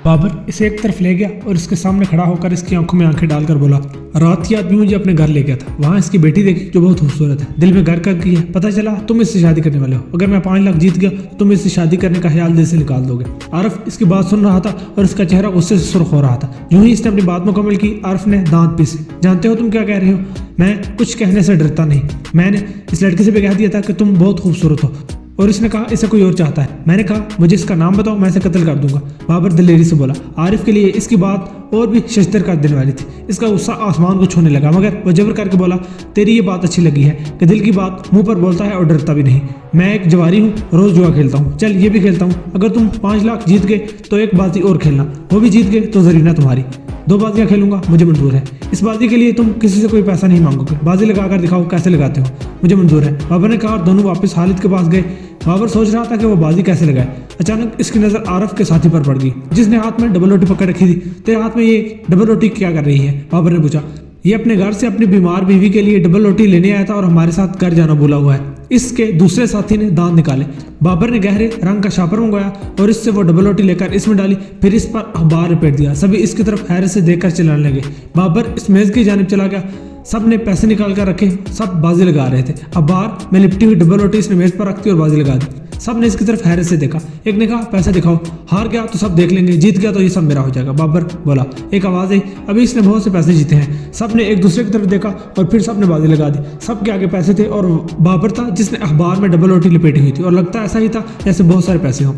बाबर इसे एक तरफ ले गया और इसके सामने खड़ा होकर इसकी आंखों में आंखें डालकर बोला, रात की आदमी मुझे अपने घर ले गया था। वहाँ इसकी बेटी देखी जो बहुत खूबसूरत है। दिल में घर कर गई है। पता चला तुम इससे शादी करने वाले हो। अगर मैं 5 लाख जीत गया तो तुम इससे शादी करने का ख्याल दिल से निकाल दोगे। आरिफ इसकी बात सुन रहा था और इसका चेहरा गुस्से से सुर्ख हो रहा था। यूं ही इसने अपनी बात मुकम्मल की, आरिफ ने दांत पीसे, जानते हो तुम क्या कह रहे हो? मैं कुछ कहने से डरता नहीं। मैंने इस लड़के से भी कह दिया था कि तुम बहुत खूबसूरत हो और इसने कहा इसे कोई और चाहता है। मैंने कहा मुझे इसका नाम बताओ, मैं इसे कत्ल कर दूंगा। बाबर दिलेरी से बोला। आरिफ के लिए इसकी बात और भी शश्तर कर देने वाली थी। इसका गुस्सा आसमान को छूने लगा, मगर वो जबर करके बोला, तेरी ये बात अच्छी लगी है कि दिल की बात मुंह पर बोलता है और डरता भी नहीं। मैं एक जवारी हूँ, रोज जुआ खेलता हूँ, चल ये भी खेलता हूँ। अगर तुम 5 लाख जीत गए तो एक बाजी और खेलना, वो भी जीत गए तो जरीना तुम्हारी। 2 बाजियां खेलूंगा, मुझे मंजूर है। इस बाजी के लिए तुम किसी से कोई पैसा नहीं मांगोगे। बाजी लगाकर दिखाओ कैसे लगाते हो, मुझे मंजूर है। बाबर ने कहा और दोनों वापस खालिद के पास गए। बाबर सोच रहा था कि वो बाजी कैसे लगाए। अचानक इसकी नजर आरिफ के साथी पर पड़ गई, जिसने हाथ में डबल रोटी पकड़ रखी थी। तेरे हाथ में ये डबल रोटी क्या कर रही है? बाबर ने पूछा। ये अपने घर से अपनी बीमार बीवी के लिए डबल रोटी लेने आया था और हमारे साथ घर जाना भूला हुआ है। इसके दूसरे साथी ने दांत निकाले। बाबर ने गहरे रंग का शापर मंगवाया और इससे वो डबल रोटी लेकर इसमें डाली, फिर इस पर अखबार लपेट दिया। सभी इसकी तरफ हैरत से देखकर चिल्लाने लगे। बाबर इस मेज की जानिब चला गया। सब ने पैसे निकाल कर रखे, सब बाजी लगा रहे थे। अखबार में लिपटी हुई डबल रोटी इसने मेज पर रख दी और बाजी लगा दी। सब ने इसकी तरफ हैरत से देखा। एक ने कहा पैसे दिखाओ, हार गया तो सब देख लेंगे, जीत गया तो ये सब मेरा हो जाएगा। बाबर बोला। एक आवाज आई, अभी इसने बहुत से पैसे जीते हैं। सब ने एक दूसरे की तरफ देखा और फिर सब ने बाजी लगा दी। सबके आगे पैसे थे और बाबर था जिसने अखबार में डबल रोटी लपेटी हुई थी और लगता ऐसा ही था जैसे बहुत सारे पैसे हों,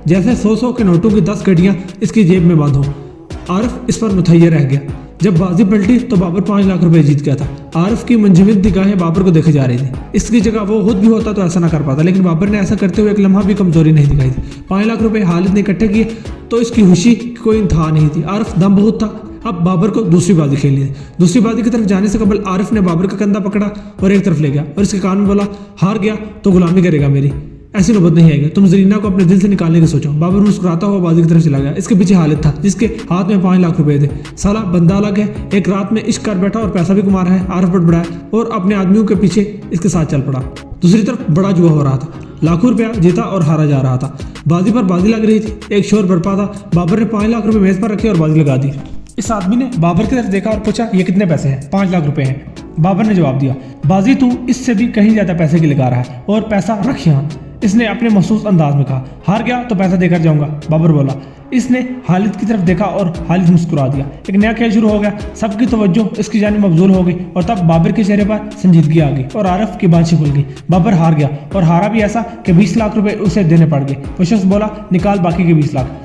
जैसे 100 के नोटों की 10 गड्डियां इसकी जेब में बंद हों। आरिफ इस पर मुतैयर रह गया। जब बाजी पलटी तो बाबर 5 लाख रुपए जीत गया था। आरिफ की मंजमिद निगाहें बाबर को देखे जा रही थी। इसकी जगह वो खुद भी होता तो ऐसा ना कर पाता, लेकिन बाबर ने ऐसा करते हुए एक लम्हा भी कमजोरी नहीं दिखाई थी। 5 लाख रुपए खालिद ने इकट्ठे किए तो इसकी खुशी की कोई इंतहा नहीं थी। आरिफ दम बहुत था। अब बाबर को दूसरी बाजी खेलनी थी। दूसरी बाजी की तरफ जाने से कबल आरिफ ने बाबर का कंधा पकड़ा और एक तरफ ले गया और इसके कान में बोला, हार गया तो गुलामी करेगा मेरी, ऐसी नौबत नहीं आएगी। तुम जरीना को अपने दिल से निकालने की सोचो। बाबर मुस्कुराता हुआ बाजी की तरफ चला गया। इसके पीछे खालिद था जिसके हाथ में 5 लाख रुपए थे। साला बंदा अलग है, एक रात में इश्क कर बैठा और पैसा भी कमा रहा है। आरिफ बड़बड़ाया और अपने आदमियों के पीछे इसके साथ चल पड़ा। दूसरी तरफ बड़ा जुआ हो रहा था। लाखों रुपया जीता और हारा जा रहा था। बाजी पर बाजी लग रही थी। एक शोर बरपा था। बाबर ने 5 लाख रुपए मेज पर रखे और बाजी लगा दी। इस आदमी ने बाबर की तरफ देखा और पूछा, ये कितने पैसे हैं? 5 लाख रुपए हैं। बाबर ने जवाब दिया, बाजी तू इससे भी कहीं ज्यादा पैसे की लगा रहा है और पैसा रख यहाँ। इसने अपने महसूस अंदाज में कहा, हार गया तो पैसा देकर जाऊंगा। बाबर बोला। इसने खालिद की तरफ देखा और खालिद मुस्कुरा दिया। एक नया खेल शुरू हो गया। सबकी तवज्जो इसकी जानिब मबजूल हो गई और तब बाबर के चेहरे पर संजीदगी आ गई और आरिफ की बातची खुल गई। बाबर हार गया और हारा भी ऐसा कि 20 लाख रुपए उसे देने पड़ गए। वो शख्स बोला, निकाल बाकी के 20 लाख।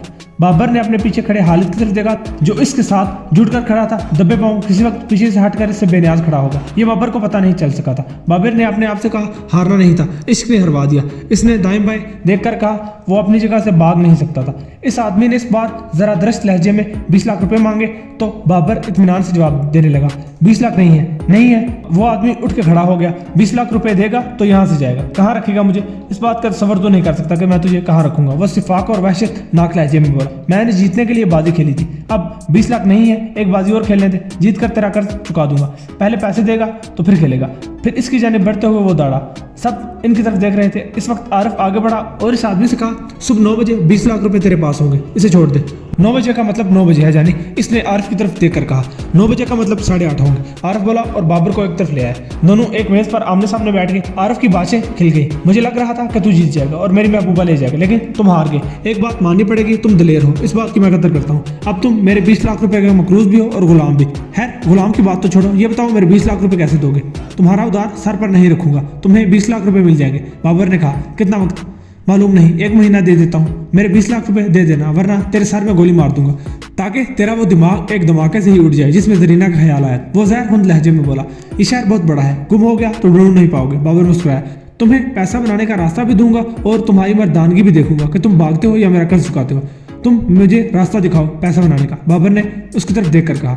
बाबर ने अपने पीछे खड़े खालिद की तरफ देखा जो इसके साथ जुटकर खड़ा था। दबे पांव किसी वक्त पीछे से हटकर इससे बेनियाज खड़ा होगा, ये बाबर को पता नहीं चल सका था। बाबर ने अपने आप से कहा, हारना नहीं था, इश्क ने हरवा दिया। इसने दाएं बाएं देखकर कहा, वो अपनी जगह से भाग नहीं सकता था। इस आदमी ने इस बार जरा दरस्त लहजे में 20 लाख रुपए मांगे तो बाबर इत्मीनान से जवाब देने लगा, 20 लाख नहीं है, नहीं है। वो आदमी उठ के खड़ा हो गया। 20 लाख रुपए देगा तो यहाँ से जाएगा, कहाँ रखेगा मुझे? इस बात का तसव्वुर तो नहीं कर सकता कि मैं तुझे कहाँ रखूंगा। वह सिफाक और वहशत नाक लहजे में बोला, मैंने जीतने के लिए बाजी खेली थी, अब 20 लाख नहीं है, एक बाजी और खेलने दे, जीत कर तेरा कर्ज चुका दूंगा। पहले पैसे देगा तो फिर खेलेगा। फिर इसकी जानिब बढ़ते हुए वो दौड़ा। सब इनकी तरफ देख रहे थे। इस वक्त आरिफ आगे बढ़ा और इस आदमी से कहा, सुबह 9 बजे 20 लाख रुपए तेरे पास होंगे, इसे छोड़ दे। 9 बजे का मतलब 9 बजे है जानी। इसने आरिफ की तरफ देखकर कहा, 9 बजे का मतलब 8:30 होंगे। आरिफ बोला और बाबर को एक तरफ ले आया। दोनों एक मेज पर आमने सामने बैठ गए। आरिफ की बातें खिल गई। मुझे लग रहा था कि तू जीत जाएगा और मेरी महबूबा ले जाएगा, लेकिन तुम हार गए। एक बात माननी पड़ेगी, तुम दिलेर हो, इस बात की मैं कदर करता हूँ। अब तुम मेरे 20 लाख रुपए के मकरूज भी हो और गुलाम भी। है, गुलाम की बात तो छोड़ो, ये बताओ मेरे 20 लाख रुपए कैसे दोगे? तुम्हारा उधार सर पर नहीं रखूंगा, तुम्हें 20 लाख रुपए मिल जाएंगे। बाबर ने कहा, कितना वक्त? मालूम नहीं, 1 महीना दे देता हूँ। मेरे 20 लाख रुपए दे देना, वरना तेरे सर में गोली मार दूंगा, ताकि तेरा वो दिमाग एक धमाके से ही उड़ जाए जिसमें जरीना का ख्याल आया। वो जहरहुंद लहजे में बोला, ये शहर बहुत बड़ा है, गुम हो गया तो ढूंढ नहीं पाओगे। बाबर मुस्कुराया, तुम्हें पैसा बनाने का रास्ता भी दूंगा और तुम्हारी मर्दानगी भी देखूंगा कि तुम भागते हो या मेरा कर्ज चुकाते हो। तुम मुझे रास्ता दिखाओ पैसा बनाने का। बाबर ने उसकी तरफ देखकर कहा,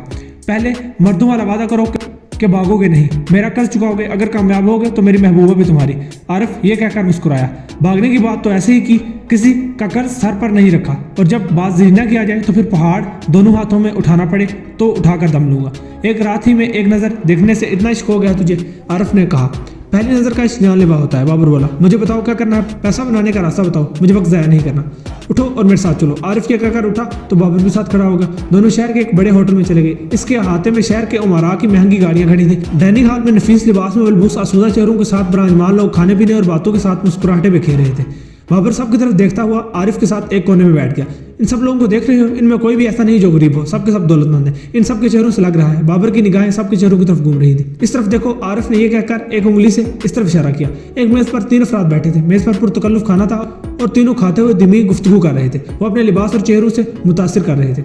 पहले मर्दों वाला वादा करो कि भागोगे नहीं, मेरा कर्ज चुकाओगे, अगर कामयाब होगे तो मेरी महबूबा भी तुम्हारी। आरिफ ये कहकर मुस्कुराया। भागने की बात तो ऐसे ही की, किसी का कर्ज सर पर नहीं रखा, और जब बात जीना किया जाए तो फिर पहाड़ दोनों हाथों में उठाना पड़े तो उठाकर दम लूंगा। एक रात ही में एक नजर देखने से इतना इश्क हो गया तुझे? आरिफ ने कहा। पहली नजर का इश्क जानलेवा होता है। बाबर बोला, मुझे बताओ क्या करना है, पैसा बनाने का रास्ता बताओ, मुझे वक्त ज़ाया नहीं करना। उठो और मेरे साथ चलो। आरिफ क्या कहकर उठा तो बाबर भी साथ खड़ा होगा। दोनों शहर के एक बड़े होटल में चले गए। इसके अहाते में शहर के उमरा की महंगी गाड़ियां खड़ी थी। डाइनिंग हॉल में नफीस लिबास में बलबूस आसूदा चेहरों के साथ बराजमान लोग खाने पीने और बातों के साथ मुस्कुराहटे बिखेर रहे थे। बाबर सब की तरफ देखता हुआ आरिफ के साथ एक कोने में बैठ गया। इन सब लोगों को देख रहे हो, इनमें कोई भी ऐसा नहीं जो गरीब हो, सबके सब दौलतमंद हैं। इन सब के चेहरों से लग रहा है। बाबर की निगाहें सबके चेहरों की तरफ घूम रही थी। इस तरफ देखो, आरिफ ने यह कहकर एक उंगली से इस तरफ इशारा किया। एक मेज पर 3 अफराद बैठे थे। मेज पर पुरतकल्लुफ खाना था और तीनों खाते हुए दिमी गुफ्तगू कर रहे थे। वो अपने लिबास और चेहरों से मुतासिर कर रहे थे।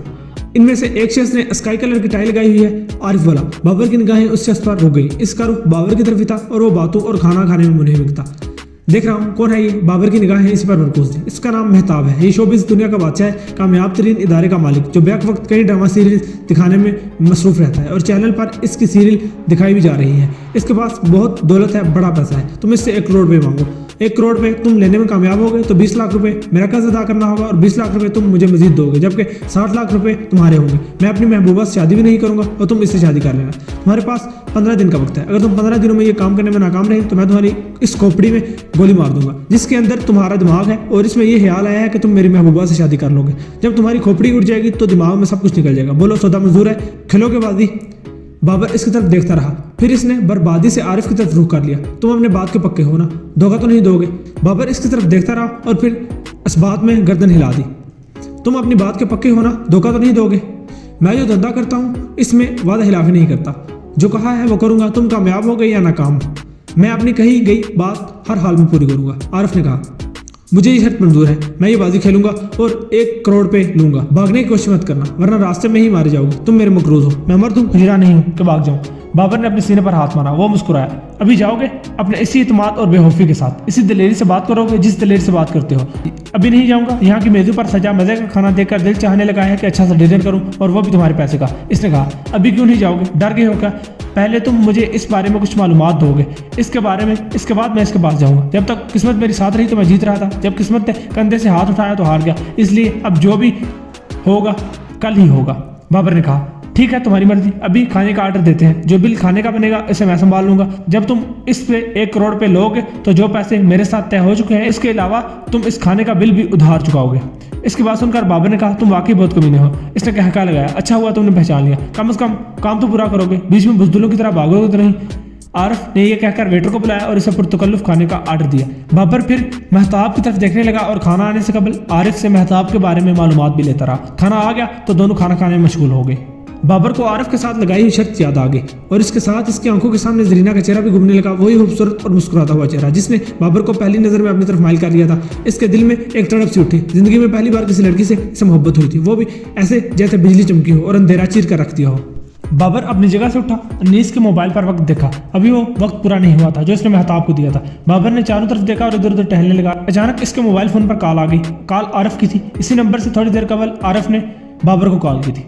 इनमें से एक शख्स ने स्काई कलर की टाई लगाई हुई है, आरिफ वाला। बाबर की निगाहें उस शख्स पर रुक गई। इसका रुख बाबर की तरफ ही था और वो बातों और खाना खाने में मुनहमिक था। देख रहा हूँ कौन है ये। बाबर की निगाहें इसी पर मरकूज थी। इसका नाम मेहताब है। ये शोबिस दुनिया का बादशाह है, कामयाब तरीन इदारे का मालिक, जो बैक वक्त कई ड्रामा सीरीज दिखाने में मसरूफ रहता है और चैनल पर इसकी सीरियल दिखाई भी जा रही है। इसके पास बहुत दौलत है, बड़ा पैसा है। तुम इससे 1 करोड़ रुपये मांगो। 1 करोड़ रुपये तुम लेने में कामयाब हो गए तो 20 लाख रुपए मेरा कर्ज अदा करना होगा और 20 लाख रुपए तुम मुझे मजीद दोगे, जबकि 60 लाख रुपए तुम्हारे होंगे। मैं अपनी महबूबा से शादी भी नहीं करूंगा और तुम इससे शादी कर लेना। तुम्हारे पास 15 दिन का वक्त है। अगर तुम 15 दिनों में ये काम करने में नाकाम रहे तो मैं तुम्हारी इस खोपड़ी में गोली मार दूंगा, जिसके अंदर तुम्हारा दिमाग है और इसमें यह ख्याल आया है कि तुम मेरी महबूबा से शादी कर लोगे। जब तुम्हारी खोपड़ी उड़ जाएगी तो दिमाग में सब कुछ निकल जाएगा। बोलो सौदा मंजूर है? खिलोगे बाजी? बाबर इसकी तरफ देखता रहा, फिर इसने बर्बादी से आरिफ की तरफ रुख कर लिया। तुम अपने बात के पक्के हो ना? धोखा तो नहीं दोगे? बाबर इसकी तरफ देखता रहा और फिर इस बात में गर्दन हिला दी। तुम अपनी बात के पक्के हो ना? धोखा तो नहीं दोगे? मैं जो धंधा करता हूँ इसमें वादा खिलाफी नहीं करता। जो कहा है वो करूंगा। तुम कामयाब हो गए या नाकाम, मैं अपनी कही गई बात हर हाल में पूरी करूंगा। आरिफ ने कहा, मुझे ये शर्त मंजूर है। मैं ये बाजी खेलूंगा और 1 करोड़ पे लूंगा। भागने की कोशिश मत करना वरना रास्ते में ही मारे जाओगे। तुम मेरे मकरूज हो, मैं मर्द हूँ, हिजड़ा नहीं हूँ कि भाग जाऊँ। बाबर ने अपने सीने पर हाथ मारा। वो मुस्कुराया। अभी जाओगे? अपने इसी इत्मीनान और बेखौफी के साथ, इसी दिलेरी से बात करोगे जिस दिलेरी से बात करते हो। अभी नहीं जाऊंगा। यहाँ की मेजों पर सजा मजे का खाना देखकर दिल चाहने लगा है कि अच्छा सा डिनर करूं और वो भी तुम्हारे पैसे का। इसने कहा, अभी क्यों नहीं जाओगे? डर गए हो क्या? पहले तुम मुझे इस बारे में कुछ मालूमात दोगे, इसके बारे में, इसके बाद मैं इसके पास जाऊंगा। जब तक किस्मत मेरी साथ रही तो मैं जीत रहा था, जब किस्मत ने कंधे से हाथ उठाया तो हार गया। इसलिए अब जो भी होगा कल ही होगा। बाबर ने कहा, ठीक है तुम्हारी मर्जी। अभी खाने का ऑर्डर देते हैं। जो बिल खाने का बनेगा इसे मैं संभाल लूंगा। जब तुम इस पे 1 करोड़ पे लोगे तो जो पैसे मेरे साथ तय हो चुके हैं इसके अलावा तुम इस खाने का बिल भी उधार चुकाओगे। इसकी बात सुनकर बाबर ने कहा, तुम वाकई बहुत कमीने हो। इसने कहका लगाया, अच्छा हुआ तुमने पहचान लिया। कम से कम काम तो पूरा करोगे, बीच में बुजदिलों की तरह भागोगे तो नहीं। आरिफ ने यह कहकर वेटर को बुलाया और इसे पुरतकल्लुफ खाने का ऑर्डर दिया। बाबर फिर मेहताब की तरफ देखने लगा और खाना आने से कबल आरिफ से मेहताब के बारे में मालूमात भी लेता रहा। खाना आ गया तो दोनों खाना खाने में मशगूल हो गए। बाबर को आरिफ के साथ लगाई हुई शर्त याद आ गई और इसके साथ इसकी आंखों के सामने जरीना का चेहरा भी घूमने लगा। वही खूबसूरत और मुस्कुराता हुआ चेहरा जिसने बाबर को पहली नजर में अपनी तरफ माइल कर लिया था। इसके दिल में एक तड़प सी उठी। जिंदगी में पहली बार किसी लड़की से इसे मोहब्बत हुई थी, वो भी ऐसे जैसे बिजली चमकी हो और अंधेरा चीर कर रख दिया हो। बाबर अपनी जगह से उठा, नीस के मोबाइल पर वक्त देखा। अभी वो वक्त पूरा नहीं हुआ था जो इसने मेहताब को दिया था। बाबर ने चारों तरफ देखा और इधर उधर टहलने लगा। अचानक इसके मोबाइल फोन पर कॉल आ गई। कॉल आरिफ की थी। इसी नंबर से थोड़ी देर कबल आरिफ ने बाबर को कॉल की थी।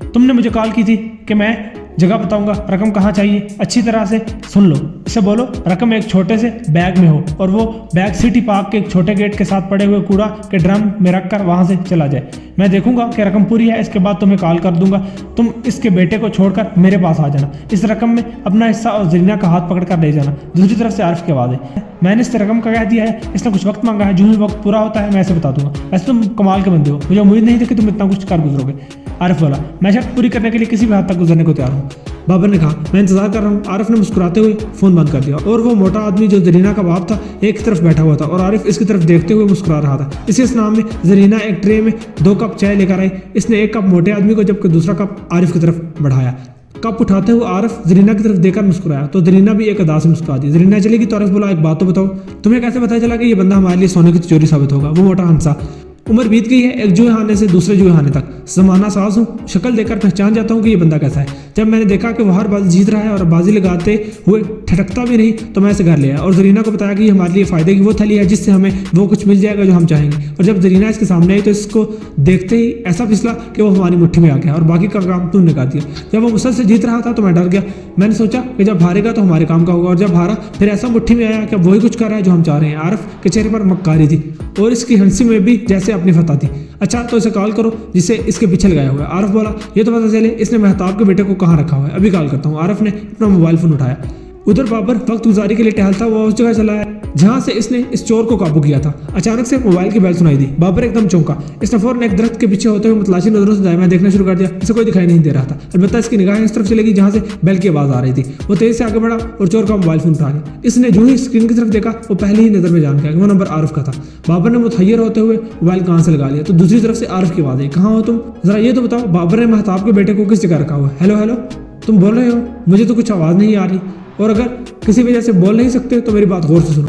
तुमने मुझे कॉल की थी कि मैं जगह बताऊंगा, रकम कहाँ चाहिए, अच्छी तरह से सुन लो। इसे बोलो रकम एक छोटे से बैग में हो और वो बैग सिटी पार्क के एक छोटे गेट के साथ पड़े हुए कूड़ा के ड्रम में रखकर वहां से चला जाए। मैं देखूंगा कि रकम पूरी है, इसके बाद तुम्हें कॉल कर दूंगा। तुम इसके बेटे को छोड़कर मेरे पास आ जाना। इस रकम में अपना हिस्सा और जरीना का हाथ पकड़कर ले जाना। दूसरी तरफ से आरिफ की आवाज़ है, मैंने इससे रकम का कह दिया है, इसने कुछ वक्त मांगा है, जो ही वक्त पूरा होता है मैं इसे बता दूंगा। वैसे तुम कमाल के बंदे हो, मुझे उम्मीद नहीं थी कि तुम इतना कुछ कर गुजरोगे। आरिफ बोला, मैं शर्त पूरी करने के लिए किसी भी हद तक गुजरने को तैयार हूँ। बाबर ने कहा, मैं इंतजार कर रहा हूँ। आरिफ ने मुस्कुराते हुए फोन बंद कर दिया और वो मोटा आदमी जो जरीना का बाप था एक तरफ बैठा हुआ था और आरिफ इसकी तरफ देखते हुए मुस्कुरा रहा था। इसी स्नाम में जरीना एक ट्रे में 2 कप चाय लेकर आई। इसने एक कप मोटे आदमी को जबकि दूसरा कप आरिफ की तरफ बढ़ाया। कप उठाते हुए आरिफ जरीना की तरफ देखकर मुस्कुराया तो जरीना भी एक अदा से मुस्कुरा दी। जरीना चलेगी तो आरिफ बोला, एक बात तो बताओ, तुम्हें कैसे पता चला कि ये बंदा हमारे लिए सोने की तिजोरी साबित होगा? वो मोटा हंसा, उम्र बीत गई है एक जुए हाने से दूसरे जुए हाने तक। जमाना साज हूँ, शक्ल देखकर पहचान जाता हूँ कि ये बंदा कैसा है। जब मैंने देखा कि वो हर बाजी जीत रहा है और बाजी लगाते हुए ठटकता भी नहीं तो मैं इसे घर ले आया और जरीना को बताया कि ये हमारे लिए फ़ायदे की वो थैली है जिससे हमें वो कुछ मिल जाएगा जो हम चाहेंगे। और जब जरीना इसके सामने आई तो इसको देखते ही ऐसा फिसला कि वो हमारी मुट्ठी में आ गया और बाकी का काम तुमने कर दिया। जब वो मुझसे जीत रहा था तो मैं डर गया। मैंने सोचा कि जब हारेगा तो हमारे काम का होगा और जब हारा फिर ऐसा मुट्ठी में आया कि वही कुछ कर रहा है जो हम चाह रहे हैं। आरिफ के चेहरे पर मक्कारी थी और इसकी हंसी में भी जैसे अपनी फतह थी। अच्छा तो इसे कॉल करो जिसे इसके पीछे लगाया हुआ है। आरिफ बोला, ये तो पता चले इसने मेहताब के बेटे को कहाँ रखा हुआ है, अभी कॉल करता हूँ। आरिफ ने अपना मोबाइल फोन उठाया। उधर बाबर वक्त गुजारी के लिए टहलता हुआ उस जगह चला है जहां से इसने इस चोर को काबू किया था। अचानक से मोबाइल की बेल सुनाई दी। बाबर एकदम चौंका। इसने फौरन एक दरख्त के पीछे होते हुए मतलाशी नजरों से दाएं देखना शुरू कर दिया। इसे कोई दिखाई नहीं दे रहा था, अलबत्ता इसकी निगाहें इस तरफ चलेगी जहां से बेल की आवाज आ रही थी। वो तेज से आगे बढ़ा और चोर का मोबाइल फोन उठा लिया। इसने जो ही स्क्रीन की तरफ देखा वो पहले ही नजर में जान गया कि वो नंबर आरिफ का था। बाबर ने मुतहैयर होते हुए मोबाइल कान से लगा लिया तो दूसरी तरफ से आरिफ की आवाज आई, कहाँ हो तुम, जरा ये तो बताओ बाबर ने महताब के बेटे को किस जगह रखा हुआ है। हेलो हेलो, तुम बोल रहे हो, मुझे तो कुछ आवाज नहीं आ रही, और अगर किसी वजह से बोल नहीं सकते तो मेरी बात गौर से सुनो।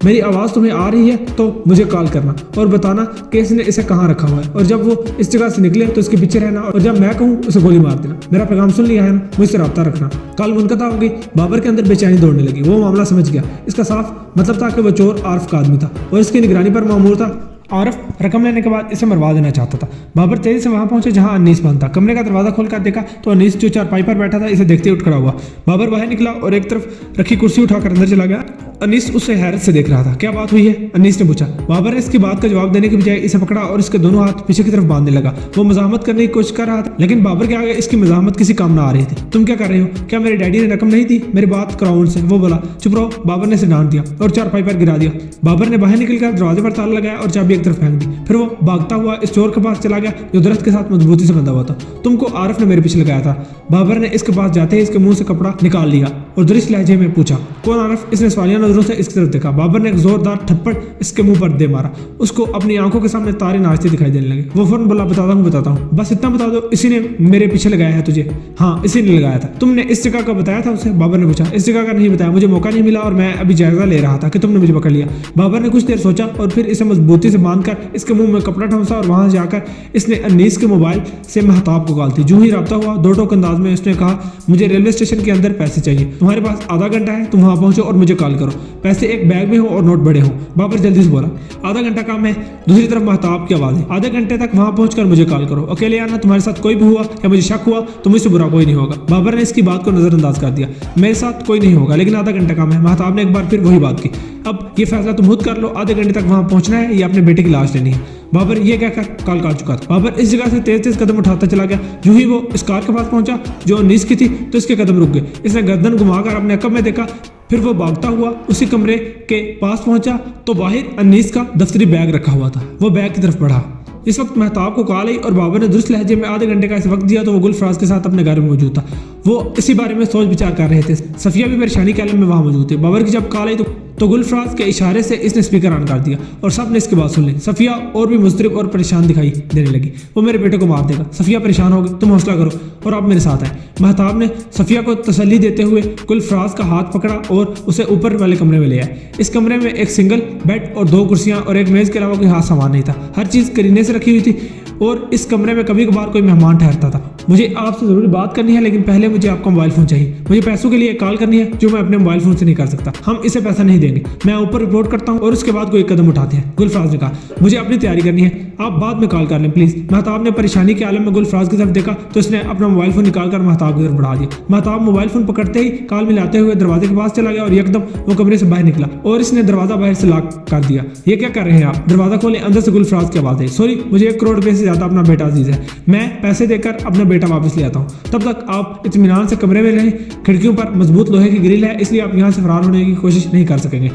मेरी आवाज़ तुम्हें आ रही है तो मुझे कॉल करना और बताना कि इसने इसे कहाँ रखा हुआ है, और जब वो इस जगह से निकले तो इसके पीछे रहना, और जब मैं कहूँ उसे गोली मार देना। मेरा पैगाम सुन लिया है ना, मुझसे रब्ता रखना। कॉल मुनक़ता हो गई। बाबर के अंदर बेचैनी दौड़ने लगी। वो मामला समझ गया। इसका साफ मतलब था कि वो चोर आरिफ का आदमी था और इसकी निगरानी पर मामूर था। आरिफ रकम लेने के बाद इसे मरवा देना चाहता था। बाबर तेजी से वहां पहुंचे जहां अनीस बंद था। कमरे का दरवाजा खोलकर देखा तो अनीस जो चारपाई पर बैठा था इसे देखते ही उठ खड़ा हुआ। बाबर बाहर निकला और एक तरफ रखी कुर्सी उठाकर अंदर चला गया। अनीस उसे हैरत से देख रहा था। क्या बात हुई है, अनीस ने पूछा। बाबर ने इसकी बात का जवाब देने के बजाय इसे पकड़ा और इसके दोनों हाथ पीछे की तरफ बांधने लगा। वो मजामत करने की कोशिश कर रहा था, लेकिन बाबर के आगे इसकी मजामत किसी काम ना आ रही थी। तुम क्या कर रहे हो, क्या मेरे डैडी ने रकम नहीं दी, मेरी बात कराओ उनसे। वो बोला। चुप रहो। बाबर ने इसे डांट दिया और चारपाई पर गिरा दिया। बाबर ने बाहर निकलकर दरवाजे पर ताला लगाया और चाबी एक तरफ फेंक दी। फिर वो भागता हुआ इस चोर के पास चला गया जो दरख्त के साथ मजबूती से बंधा हुआ था। तुमको आरिफ ने मेरे पीछे लगाया था। बाबर ने इसके पास जाते ही इसके मुंह से कपड़ा निकाल लिया और दुरुस्त लहजे में पूछा, कौन आरिफ। इसने सवालिया नजरों से इसकी तरफ देखा। बाबर ने एक जोरदार थप्पड़ इसके मुंह पर दे मारा। उसको अपनी आंखों के सामने तारे नाचते दिखाई देने लगे। वो फौरन बोला, बताता हूँ, बस इतना बता दो, इसी ने मेरे पीछे लगाया है तुझे। हाँ, इसी ने लगाया था। तुमने इस जगह का बताया था उसे। बाबर ने पूछा। इस जगह का नहीं बताया, मुझे मौका नहीं मिला और मैं अभी जायजा ले रहा था कि तुमने मुझे पकड़ लिया। बाबर ने कुछ देर सोचा और फिर इसे मजबूती से बांधकर इसके मुंह में कपड़ा ठूंसा और वहां जाकर इसने अनीस के मोबाइल से महताब को कॉल दी। जो ही रब्ता हुआ दो टोक अंदाज में उसने कहा, मुझे रेलवे स्टेशन के अंदर पैसे चाहिए, तुम्हारे पास आधा घंटा है, तुम वहां पहुंचो और मुझे कॉल करो। पैसे एक बैग में हो और नोट बड़े हो। बाबर जल्दी से बोला। आधा घंटा काम है। दूसरी तरफ महताब की आवाज है, आधे घंटे तक वहां पहुंचकर मुझे कॉल करो। अकेले आना, तुम्हारे साथ कोई भी हुआ या मुझे शक हुआ तो मुझसे बुरा कोई नहीं होगा। बाबर ने इसकी बात को नजरअंदाज कर दिया। मेरे साथ कोई नहीं होगा, लेकिन आधा घंटा काम है। महताब ने एक बार फिर वही बात की। अब ये फैसला तुम खुद कर लो, आधे घंटे तक वहां पहुंचना है या अपने बेटे की लाश लेनी है। बाबर ये कहकर कॉल काट चुका था। बाबर इस जगह से तेज तेज कदम उठाता चला गया। जो ही वो इस कार के पास पहुंचा जो अनीस की थी तो इसके कदम रुक गए। इसने गर्दन घुमाकर अपने अकब में देखा। फिर वो भागता हुआ उसी कमरे के पास पहुंचा तो बाहर अनीस का दफ्तरी बैग रखा हुआ था। वो बैग की तरफ बढ़ा। इस वक्त महताब को कॉल आई और बाबर ने दुरुस्त लहजे में आधे घंटे का इस वक्त दिया तो वो गुलफराज के साथ अपने घर में मौजूद था। वो इसी बारे में सोच विचार कर रहे थे। सफिया भी परेशानी के आलम में वहां मौजूद थी। बाबर की जब कॉल आई तो गुलफराज के इशारे से इसने स्पीकर ऑन कर दिया और सब ने इसकी बात सुन ली। सफिया और भी मुस्तरिब और परेशान दिखाई देने लगी। वो मेरे बेटे को मार देगा। सफिया परेशान हो गई। तुम हौसला करो और आप मेरे साथ आए। महताब ने सफिया को तसल्ली देते हुए गुलफराज का हाथ पकड़ा और उसे ऊपर वाले कमरे में ले आए। इस कमरे में एक सिंगल बेड और दो कुर्सियां और एक मेज के अलावा कोई हाथ सामान नहीं था। हर चीज करीने से रखी हुई थी और इस कमरे में कभी कभार कोई मेहमान ठहरता था। मुझे आपसे जरूरी बात करनी है, लेकिन पहले मुझे आपका मोबाइल फोन चाहिए। मुझे पैसों के लिए कॉल करनी है जो मैं अपने मोबाइल फोन से नहीं कर सकता। हम इसे पैसा नहीं देंगे। मैं ऊपर रिपोर्ट करता हूँ और उसके बाद कोई कदम उठाते हैं। गुलफराज ने कहा, मुझे अपनी तैयारी करनी है, आप बाद में कॉल कर लें प्लीज। महताब ने परेशानी के आलम में गुलफराज की तरफ देखा तो इसने अपना मोबाइल फोन निकालकर महताब की तरफ बढ़ा दिया। महताब मोबाइल फोन पकड़ते ही कॉल मिलाते हुए दरवाजे के पास चला गया और एकदम वो कमरे से बाहर निकला और इसने दरवाजा बाहर से लॉक कर दिया। ये क्या कर रहे हैं आप, दरवाजा खोले। अंदर से गुलफराज की आवाज आई, सॉरी, मुझे 1 करोड़ रुपए से ज्यादा अपना बेटा अजीज है, मैं पैसे देकर अपना बेटा वापस ले आता हूँ। तब तक आप इत्मीनान से कमरे में रहें। खिड़कियों पर मजबूत लोहे की ग्रिल है, इसलिए आप यहाँ से फरार होने की कोशिश नहीं कर सकेंगे।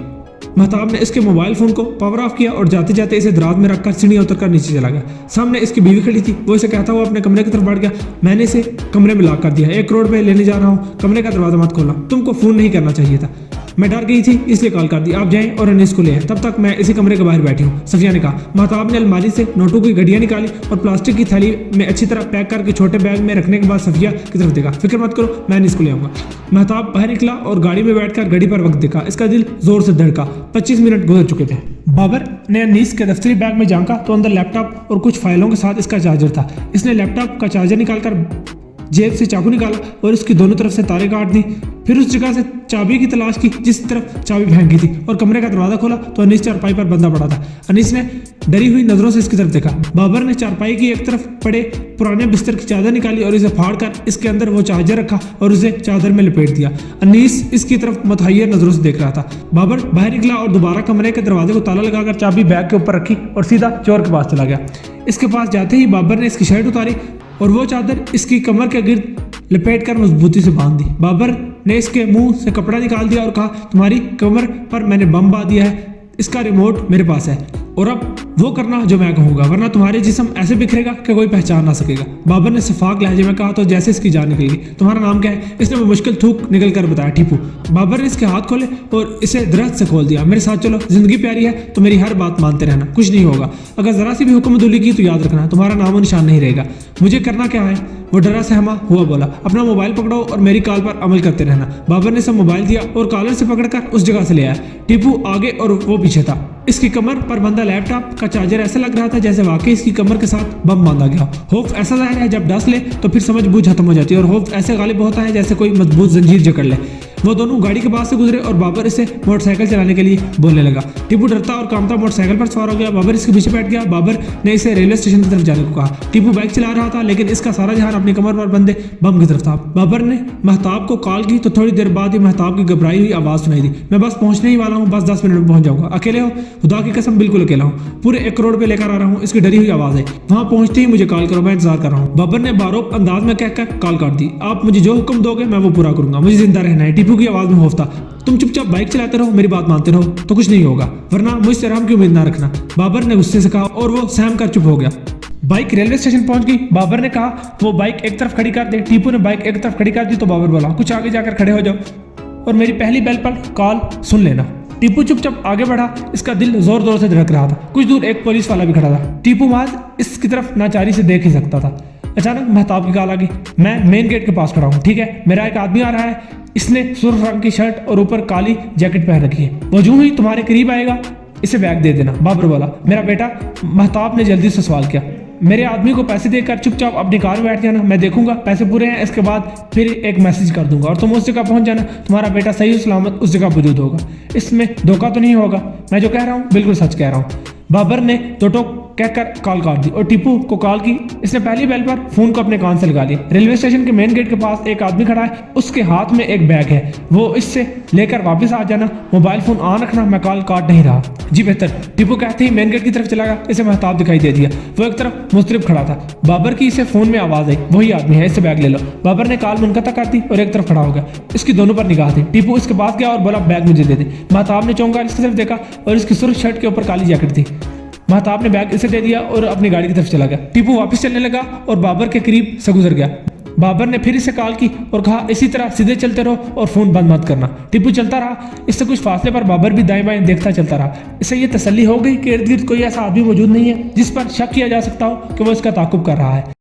महताब ने इसके मोबाइल फोन को पावर ऑफ किया और जाते जाते इसे दराज में रखकर सीढ़ियां उतरकर नीचे चला गया। सामने इसकी बीवी खड़ी थी। वो इसे कहता हुआ अपने कमरे की तरफ बढ़ गया, मैंने इसे कमरे में लॉक कर दिया, 1 करोड़ रुपए लेने जा रहा हूँ, कमरे का दरवाजा मत खोलना, तुमको फोन नहीं करना चाहिए था, मैं डर गई थी इसलिए कॉल कर दी, आप जाएं और अनीस को ले आए, तब तक मैं इसी कमरे के बाहर बैठी हूँ। सफिया ने कहा। महताब ने अलमारी से नोटों की घड़ियां निकाली और प्लास्टिक की थैली में अच्छी तरह पैक करके छोटे बैग में रखने के बाद सफिया की तरफ देखा। फिक्र मत करो, मैं अनीस को ले आऊंगा। महताब बाहर निकला और गाड़ी में बैठकर घड़ी पर वक्त देखा। इसका दिल जोर से धड़का। 25 मिनट गुजर चुके थे। बाबर ने अनीस के दफ्तरी बैग में झांका तो अंदर लैपटॉप और कुछ फाइलों के साथ इसका चार्जर था। इसने लैपटॉप का चार्जर निकालकर जेब से चाकू निकाला और उसकी दोनों तरफ से तारे काट दी। फिर उस जगह से चाबी की तलाश की जिस तरफ चाबी फेंकी थी और कमरे का दरवाजा खोला तो अनीस चारपाई पर बंधा पड़ा था। अनीस ने डरी हुई नजरों से इसकी तरफ देखा। बाबर ने चारपाई की एक तरफ पड़े पुराने बिस्तर की चादर निकाली और इसे फाड़कर इसके अंदर वो चार्जर रखा और उसे चादर में लपेट दिया। अनीस इसकी तरफ मुतहय्यर नजरों से देख रहा था। बाबर बाहर निकला और दोबारा कमरे के दरवाजे को ताला लगाकर चाबी बैग के ऊपर रखी और सीधा चोर के पास चला गया। इसके पास जाते ही बाबर ने इसकी शर्ट उतारी और वो चादर इसकी कमर के गिर्द लपेट कर मजबूती से बांध दी। बाबर ने इसके मुंह से कपड़ा निकाल दिया और कहा, तुम्हारी कमर पर मैंने बम बांध दिया है, इसका रिमोट मेरे पास है और अब वो करना जो मैं कहूँगा, वरना तुम्हारे जिस्म ऐसे बिखरेगा कि कोई पहचान ना सकेगा। बाबर ने शफाक लहजे में कहा तो जैसे इसकी जान निकल गई। तुम्हारा नाम क्या है? इसने वो मुश्किल थूक निकल कर बताया, टीपू। बाबर ने इसके हाथ खोले और इसे दरख्त से खोल दिया। मेरे साथ चलो, जिंदगी प्यारी है तो मेरी हर बात मानते रहना, कुछ नहीं होगा। अगर जरा सी भी हुक्मदुली की तो याद रखना तुम्हारा नामो निशान नहीं रहेगा। मुझे करना क्या है? वो डरा सहमा हुआ बोला, अपना मोबाइल पकड़ो और मेरी कॉल पर अमल करते रहना। बाबर ने सब मोबाइल दिया और कॉलर से पकड़कर उस जगह से ले आया। टीपू आगे और वो पीछे था। इसकी कमर पर बंधा लैपटॉप का चार्जर ऐसा लग रहा था जैसे वाकई इसकी कमर के साथ बम बांधा गया। खौफ ऐसा जाहिर है जब डस ले तो फिर समझ बूझ खत्म हो जाती है और खौफ ऐसे गालिब होता है जैसे कोई मजबूत जंजीर जकड़ ले। वो दोनों गाड़ी के पास से गुजरे और बाबर इसे मोटरसाइकिल चलाने के लिए बोलने लगा। टीपू डरता और कांपता मोटरसाइकिल पर सवार हो गया। बाबर इसके पीछे बैठ गया। बाबर ने इसे रेलवे स्टेशन की तरफ जाने को कहा। टीपू बाइक चला रहा था लेकिन इसका सारा ध्यान अपनी कमर पर बंधे बम की तरफ था। बाबर ने महताब को कॉल की तो थोड़ी देर बाद ही महताब की घबराई हुई आवाज सुनाई दी, मैं बस पहुंचने ही वाला हूँ, बस 10 मिनट में पहुंच जाऊंगा। अकेले हो? खुदा की कसम बिल्कुल अकेला हूँ, पूरे 1 करोड़ पे लेकर आ रहा हूँ, इसकी डरी हुई आवाज है। वहां पहुंचते ही मुझे कॉल करो, मैं इंतजार कर रहा हूँ। बाबर ने बारोब अंदाज में कहकर कॉल काट दी। आप मुझे जो हुक्म दोगे मैं वो पूरा करूंगा, मुझे जिंदा रहना है। टीपू की आवाज में खौफ था। तुम चुपचाप बाइक चलाते रहो, मेरी बात मानते रहो तो कुछ नहीं होगा, वरना मुझसे रहम की उम्मीद ना रखना। बाबर ने गुस्से से कहा और वो सहम कर चुप हो गया। बाइक रेलवे स्टेशन पहुंच गई। बाबर ने कहा वो बाइक एक तरफ खड़ी कर दे। टीपू ने बाइक एक तरफ खड़ी कर दी तो बाबर बोला, कुछ आगे जाकर खड़े हो जाओ और मेरी पहली बेल पर कॉल सुन लेना। टीपू चुपचाप आगे बढ़ा। इसका दिल जोर जोर से धड़क रहा था। कुछ दूर एक पुलिस वाला भी खड़ा था। टीपू महज इसकी तरफ नाचारी से देख ही सकता था। अचानक महताब की कॉल आ गई। मैं मेन गेट के पास खड़ा हूँ, ठीक है? मेरा एक आदमी आ रहा है, इसने सुर्ख रंग की शर्ट और ऊपर काली जैकेट पहन रखी है। वो यूं ही तुम्हारे करीब आएगा, इसे बैग दे देना। बाबर बोला, मेरा बेटा? महताब ने जल्दी से सवाल किया। मेरे आदमी को पैसे देकर चुपचाप अपनी कार में बैठ जाना, मैं देखूंगा पैसे पूरे हैं, इसके बाद फिर एक मैसेज कर दूंगा और तुम उस जगह पहुंच जाना। तुम्हारा बेटा सही सलामत उस जगह मौजूद होगा, इसमें धोखा तो नहीं होगा। मैं जो कह रहा हूँ बिल्कुल सच कह रहा हूँ। बाबर ने दो टोक कहकर कॉल काट दी और टीपू को कॉल की। इसने पहली बेल पर फोन को अपने कान से लगा लिया। रेलवे स्टेशन के मेन गेट के पास एक आदमी खड़ा है, उसके हाथ में एक बैग है, वो इससे लेकर वापस आ जाना। मोबाइल फोन ऑन रखना, मैं कॉल काट नहीं रहा। जी बेहतर। टीपू कहते ही मेन गेट की तरफ चला गया। इसे महताब दिखाई दे दिया, वो एक तरफ मुस्तरिब खड़ा था। बाबर की इसे फोन में आवाज आई, वही आदमी है, इससे बैग ले लो। बाबर ने कॉल मुनक़ता कर दी और एक तरफ खड़ा हो गया। इसकी दोनों पर निगाह थी। टीपू इसके पास गया और बोला, बैग मुझे दे दे। महताब ने चौंका इसकी तरफ देखा और इसकी सुर्ख शर्ट के ऊपर काली जैकेट थी। महताब ने बैग इसे दे दिया और अपनी गाड़ी की तरफ चला गया। टीपू वापस चलने लगा और बाबर के करीब से गुजर गया। बाबर ने फिर इसे कॉल की और कहा, इसी तरह सीधे चलते रहो और फोन बंद मत करना। टीपू चलता रहा। इससे कुछ फासले पर बाबर भी दाएं बाएं देखता चलता रहा। इसे ये तसल्ली हो गई कि इर्द गिर्द कोई ऐसा आदमी मौजूद नहीं है जिस पर शक किया जा सकता हो कि वो इसका ताकुब कर रहा है।